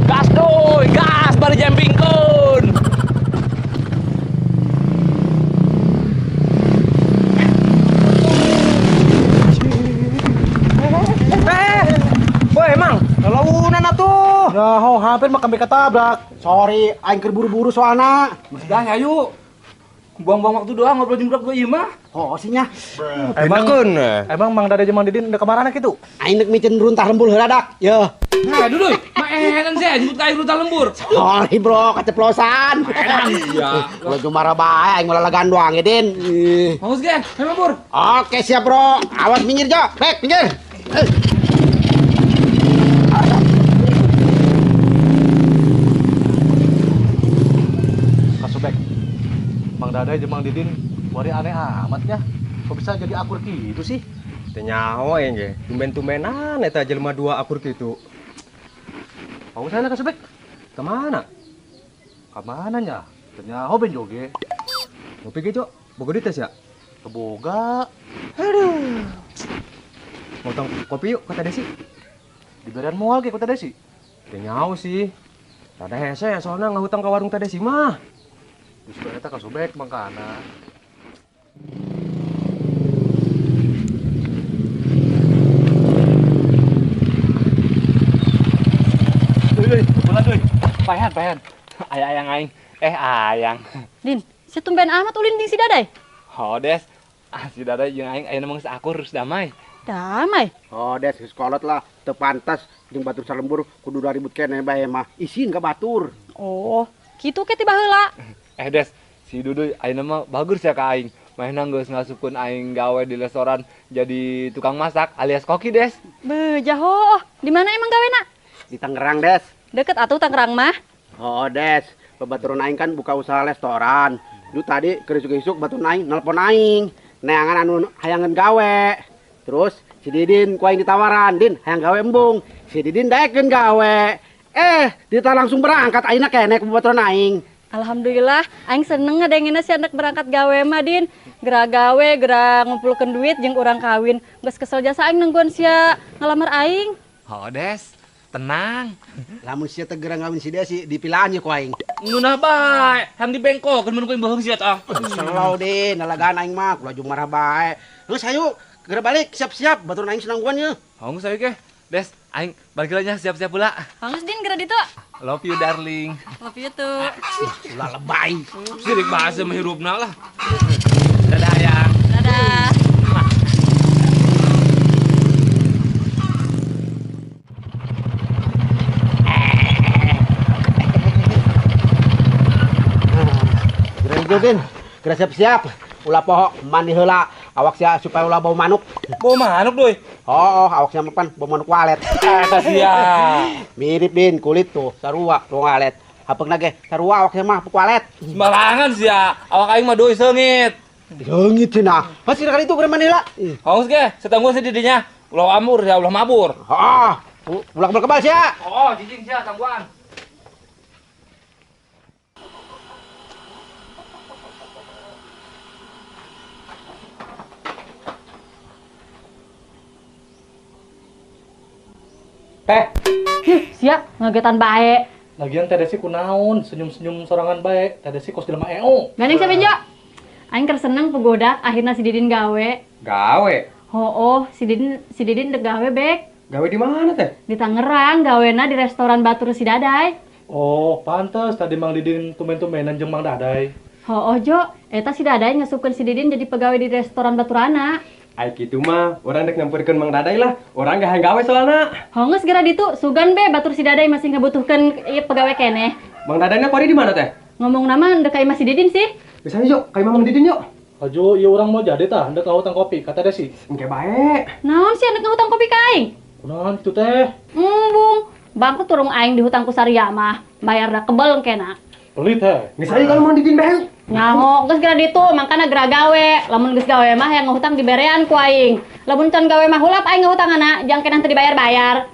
Gas doi, gas bari jempingkeun. Boy emang lelaunan atuh. Ya, hampir mah kami ketabrak. Sorry, aing keur buru-buru soalna. Dah ayo. Buang-buang waktu doang ngobrol jeung budak ieu mah. Oh, sinya. Emang Mang Dada jeung Mang Didin udah kemana kitu? Aing neuk micen runtah lembur heuladak. Ye. Nah, duduy, mah enan saya jemput ka aing runtah lembur. Sorry, Bro, keceplosan. Enan ya. Gua cuma marah aing malah lagan doang ya, Din. Haus ge, memang Pur. Oke, siap, Bro. Awas minggir, Jo. Baik, minggir. Kasubek. Mang Dada jeung Mang Didin bari aneh amatnya. Kok bisa jadi akur gitu sih? Teu nyaho ge. Tumben-tumbenan eta jelema dua akur kitu. Mau sana Kasubek? Kemana? Kamana nya? Ternyaho ben joge. Ngopi ge, Cok. Boga dites ya? Keboga Ngotong kopi yuk kata Desi. diberian moal ge kota Desi. Teu nyaho sih. Tada hese soalnya ngahutang ka warung Teh Desi mah. Geus bae eta Kasubek mangkana. Bulan duy. Payan. Ayang aing. Ayang. Din, si tumben amat ulin jeung si Daday. Hodes. Si Dada jeung aing ayeuna mah geus akur geus damai. Damai. Oh, Des, geus kolot lah. Teu pantas jeung batur salembur kudu ribut keneh bae mah. Isin ka batur. Oh, kitu ke tiba heula. Des, si Duduy ayeuna mah bagus ya ka aing. Mainna geus ngasupkeun aing gawe di restoran jadi tukang masak alias koki, Des. Beuh, jaho. Di mana emang gawena? Di Tangerang, Des. Deket atuh Tangerang mah. Oh, Des. Babaturan aing kan buka usaha restoran. Lu tadi keur isuk-isuk batur aing nelpon aing. Neangan anu hayangan gawe. Terus si Didin ku aing ditawaran, "Din, hayang gawe embung." Si Didin daekeun gawe. Kita langsung berangkat ayeuna keneh ku babaturan aing. Alhamdulillah, aing seneng ngedengeunna si anak berangkat gawe mah, Din. Gera gawe, gera ngumpulkeun duit jeung urang kawin. Geus kesel jasa aing nungguan sia ngalamar aing. Des, tenang. Lamun sia teh gerang ngawin si Desi dipilaannya ku aing. Nunah bae, ham di bengkok mun ku imbaheung sia tah. Selalu Din, nalagaan aing mah kula jeung marah bae. Geus hayu, geura balik siap-siap baturan aing senangguan ye. Haus ayo ge. Des, aing balik heula nya siap-siap pula. Hangus Din gera ditu. Love you darling. Love you too. Ulah lebay. Sirik bahasa menghirupna lah. Dadah ayang. Dadah. Geura Din, geura siap-siap. Ulah poho mandi heula awak sia supaya ulah bau manuk. Bawa manuk doy. Oh, awak sia mah pan bau manuk walet. Eta sia. Mirip Din kulit tuh sarua tuh walet. Hapeugna ge sarua awak sia mah puk walet. Sembarangan sia. Awak aing mah doy seungit. Leungit cenah. Masih kali itu geura mandi heula. Haus ge, setangguh si didinya. Ulah amur ya ulah mabur. Ulah kebal sia. Oh, jijing sia tangguhan. Teh, Sia ngagetan bae. lagian Teh Desi kunaon senyum-senyum sorangan bae. Teh Desi kos jelema EO. Gandeng siapa Jo? Aing keur seneng pegodak akhirna si Didin gawe. Gawe. Si Didin dek gawe bek. Gawe di mana teh? Di Tangerang gawena di restoran Batur si Daday. Oh, pantes tadi Mang Didin tumben-tumbenan jeung Mang Daday. Jo, eta si Daday ngasupkeun si Didin jadi pegawai di restoran Baturana. Ai kitu mah, urang dek nyamperkeun Mang Daday lah. Urang gak hayang gawe soalna. Geus geura ditu sugan be Batur si Daday masih ngabutuhkeun ieu pegawai keneh. Mang Dadayna kori di mana teh? Ngomong nama ndek ka imah si Didin sih. Bisa yuk, kayak Mang Didin yuk. Ajo, ieu urang mau jadi tah, hendak ngahutang kopi, kata Desi. Engke bae. Naon sih anak ngahutang kopi ka aing? Kunaon kitu teh? Bung, bangku turung aing di hutang ku Saria mah, bayar da kebel engkena. Pelit heh. Geus aya kalau Mang Didin bae. Nyaho, geus geura ditu, mangkana geura gawe. Lamun geus gawe mah yang ngahutang diberean ku aing. Lamun can gawe mah hulap aing ngahutangana, jang kenah teu dibayar-bayar.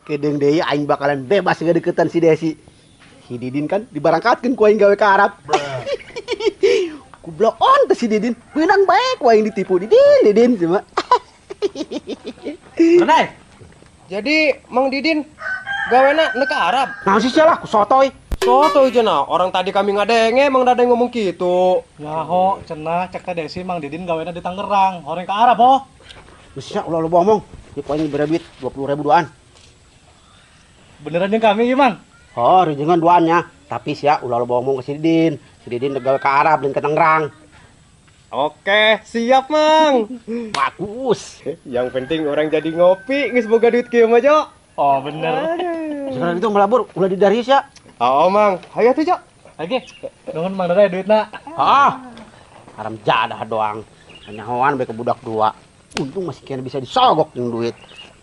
Kedeng deui aing bakalan bebas ngadeukeutan si Desi. Si Didin kan dibarangkatkeun ku aing gawe ka Arab. Kublok on teh si Didin. Menang baik wae yang ditipu Didin cuma. Dadai. Jadi Mang Didin gawena neka Arab. Nah sih salah ku sotoy. Soto aja nah, orang tadi kami ngadenge Mang Dadai ngomong gitu. Ya ho, cenah cek teh desi Mang Didin gawena di Tangerang, horeng ke Arab ho. Bisa ulah lu ngomong. Di poin beri duit 20.000 duaan. Beneran yang kami gimana? Oh, jangan duannya. Tapi sia ulah lu ngomong ke si Didin. Si Didin gawe ke Arab dan ke Tangerang. Oke, siap Mang. Bagus. Yang penting orang jadi ngopi, geus boga duit kieu mah, Jo. Oh bener. Sekarang itu melabur ulah di Darius ya. Oh, Mang. Hayu atuh, Jo. Lagi, nungun Mang Dadai duitna. Ah. Haram jadah doang. Hanya hoan bae ke budak dua. Untung masih kena bisa disogok yang duit.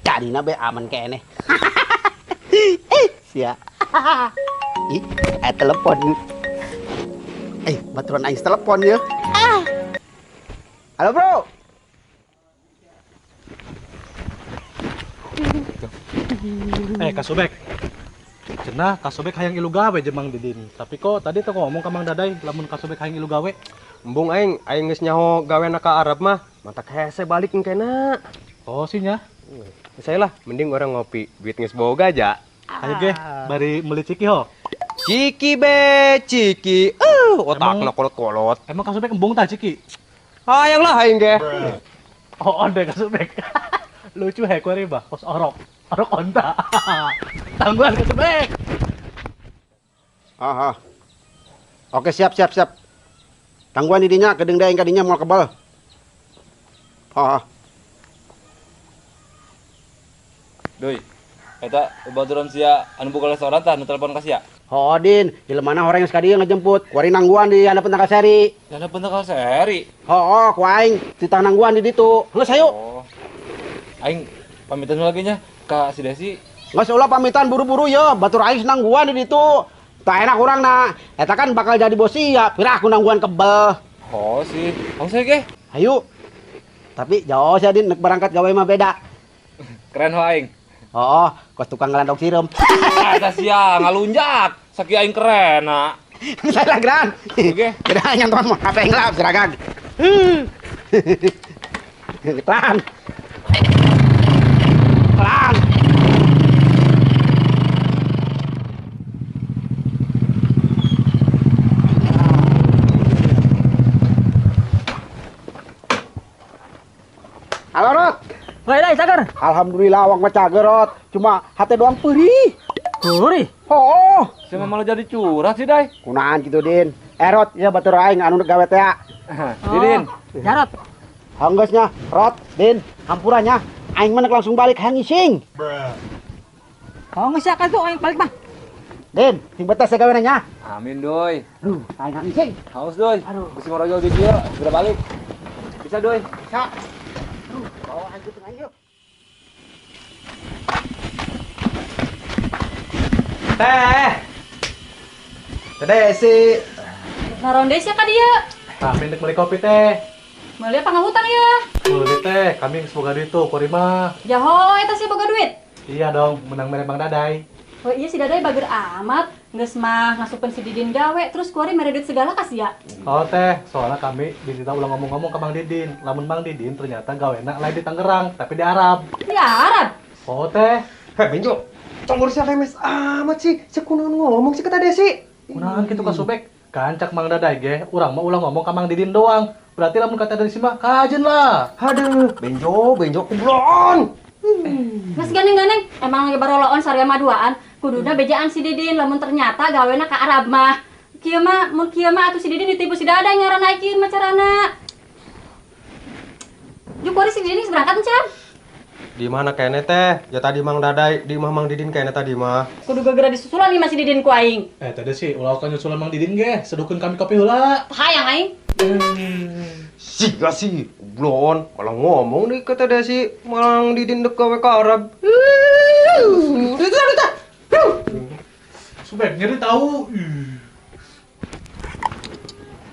Jadina be aman kene. Sia. Ih, telepon. Baturan aing telepon ya. Halo, Bro. Kak Sobek. Cenah Kak Sobek hayang ilu gawe jeung Mang Didin. Tapi kok tadi tuh ngomong ke Mang Dadai lamun Kak Sobek hayang ilu gawe. Embung aing geus nyaho gawena ka Arab mah, mantak hese balik engkena. Oh sinya. Saya lah, mending orang ngopi, duit geus boga aja. Ayo ge, bari meuli ciki ho. Ciki be, ciki. Otakna kolot-kolot. Emang Kak Sobek embung tah ciki? Hayang lah aing ge. Oh, onde Kak Sobek. Lucu he kuari bah, pos orok. Orok onta. Tangguhan Kak Sobek. Oke, siap. Tangguhan didinya kedeng daeng kadinya mau kebal. Doi, eta baturan sia anu buka restoran tah nu telepon ka sia. Din, di mana orang yang sekali ngejemput. Kuari nangguan di hadapan tangga seri. Dana pentak sehari. Ku aing di tang nangguan di ditu. Geus hayu. Oh. Aing pamitan lagi nya ka si Desi. Geus ulah pamitan buru-buru ya. Batur aing nangguan di ditu. Tak enak urangna. Eta kan bakal jadi bos sia. Pirah ku nangguan kebel. Oh sih. Kamu saya ge. Hayu. Tapi jauh sih Din, nek berangkat gawe mah beda. Keren ho aing. Kos tukang ngelandong sirum. Eta sia ngalunjak. Saki aing keren na. Saya geran. Oke. Kira nyanton mah apa yang lap seragam. Pelan. Pelan. Halo Rot. Lai cager. Alhamdulillah awak mah cager Rot. Cuma hate doang perih. Perih. Saya malah jadi curhat sih, Dai. Kunaan gitu Din. Rot ya batur aing anu gawe teh. Didin. Jarot. Hanggesnya Rot, Din, hampurannya aing menek langsung balik hayang ngising. Oh nggak siapa tuh yang balik mah. Din, sing betes gawe nya. Amin, Doi. Aduh, aing ngising. Haus, Doi. Bisi ngorojol di dia, sudah balik. Bisa, Doi. Bisa. Bawa aing ke tengah yuk. Desi. Naronde sia ka dia. Kami nek meuli kopi teh. Meuli apa ngahutang ya? Meuli teh, kami geus boga duit tuh, kuari mah. Jaho eta sih boga duit. Iya dong, menang mere Mang Dadai. Oh iya si Dadai bager amat. Geus mah ngasupkeun si Didin gawe terus kuari mere duit segala ka sia. Oh teh, soalnya kami diminta ulang ngomong-ngomong ke Mang Didin. Lamun Mang Didin ternyata gawena lain di Tangerang, tapi di Arab. Di Arab. Oh teh, Benjo. Congor sia lemes amat sih. Cek kunaon ngomong sih kata Desi. kunaon kitu Kak Sobek? Kancak Mang Dadai ge, urang mah ulang ngomong ka Mang Didin doang. Berarti lamun kata dari mah kajen lah. Aduh, Benjo kublon. Mas gandeng-gandeng, emang lagi baroloon sarya maduaan, kuduna bejaan si Didin lamun ternyata gawena ka Arab mah. Kieu mah mun kieu mah atuh si Didin ditipu si Dadai ngaran naikeun mah carana. Juk kuari si Didin geus berangkat encan. Di mana kene teh? Ya tadi Mang Dadai, di Mang Didin kene tadi mah. Kudu gegera disusulan nih masih Didin ku aing. Tadi sih ulah kan nyusulan Mang Didin ge, sedukeun kami kopi heula. Hayang aing. Siga sih, blon. Kalau ngomong nih kata Desi, Mang Didin dek gawe ka Arab. Sobek nyeri tahu.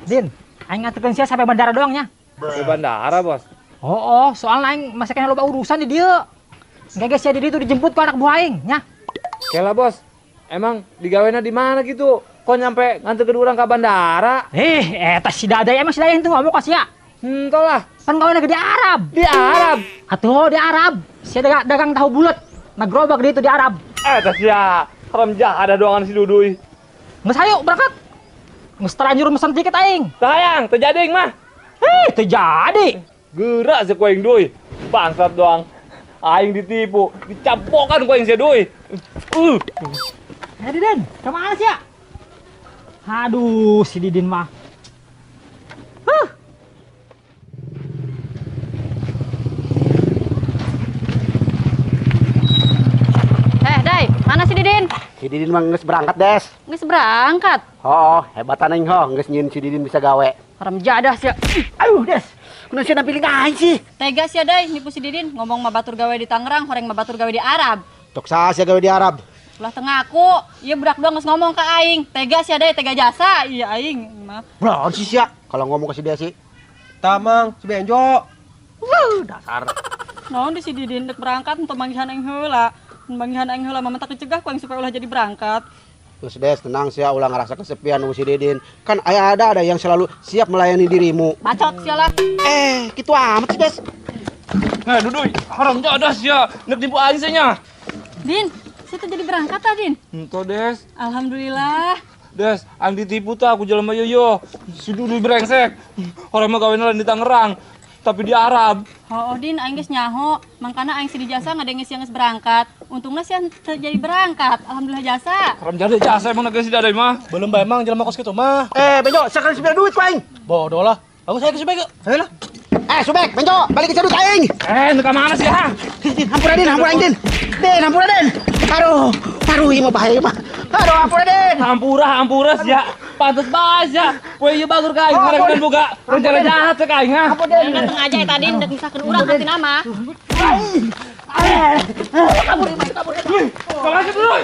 Din, aing ngaturkeun sia sampai bandara doang nya. Ke bandara, Bos. Oh, soalnya aing masih kena loba urusan di dieu. Gege sia di ditu dijemput ku anak buah aing nya. Kela, Bos. Emang digawena di mana gitu? kok nyampe nganterin orang ke bandara? Eta si Dadai emang si Dadai itu ngomong kasih ya. Entah lah. Kan gawe di Arab. Di Arab. Atuh di Arab. Si dagang tahu bulat. Nagrobak di itu di Arab. Tas ya. Haram jahat ada doangan si Duduy. Nges ayo berangkat. Nges terlanjur mesen tiket aing. Sayang, terjadi mah. Terjadi. Gerak si kuing Duy. Bangsat doang. Aing ditipu, dicampokan kuing si Duy. Didin, kemana sih ya? Aduh, si Didin mah. Dai, mana si Didin? Si Didin mah geus berangkat, Des. Geus berangkat. Oh, hebatan aing ho, geus nyieun si Didin bisa gawe. Haram jadah sia. Aduh, Des. Kunaon sih nampilin aing sih? Tega sia Dai, nipu si Didin ngomong mah batur gawe di Tangerang, horeng mah batur gawe di Arab. Tok sia gawe di Arab. Ulah tengah aku, ieu budak doang geus ngomong ka aing. Tega sia Dai, tega jasa. Iya aing mah. Bro, si sia kalau ngomong ke si Desi. Tamang, si Benjo. Dasar. Naon di si Didin dek berangkat untuk manggihan aing heula. Manggihan aing heula mah tak dicegah ku aing supaya ulah jadi berangkat. Terus Des, tenang sia ulah ngerasa kesepian sama si Didin. Kan ada yang selalu siap melayani dirimu. Bacot sia lah. Gitu amat sih, Des. Nah, Duduy, haram jadah sia. Nek tipu aing nya. Din, saya tuh jadi berangkat ah, Din. Entah, Des. Alhamdulillah. Des, aing ditipu tah aku jalan yoyo. Si Duduy brengsek. Orang mah gawe di Tangerang, tapi di Arab. Oh, Din, aing geus nyaho. Mangkana aing si di jasa ngadenge siang geus berangkat. Untungna sia teu jadi berangkat. Alhamdulillah jasa. Haram jadah jasa emang negeri si Dadai mah. Belum bae mang jelema kos kitu mah. Benjo, sekali sebiar duit ku aing. Bodoh lah. Aku saya ke Subek yuk. Ayolah. Subek, Benjo, balik ke duit aing. Nuka mana sih ha? Din, hampura aing, Din. Din, hampura, Din. Aduh, ieu mah bahaya mah. Aduh, hampura, Din. Hampura sia. Pantes bae sia. Poe ieu batur ka aing ngarekan boga rencana jahat ka aing ha. Aing dateng aja ya tadi ndak misakeun urang hati nama. Kabur. Kabur. Kabur.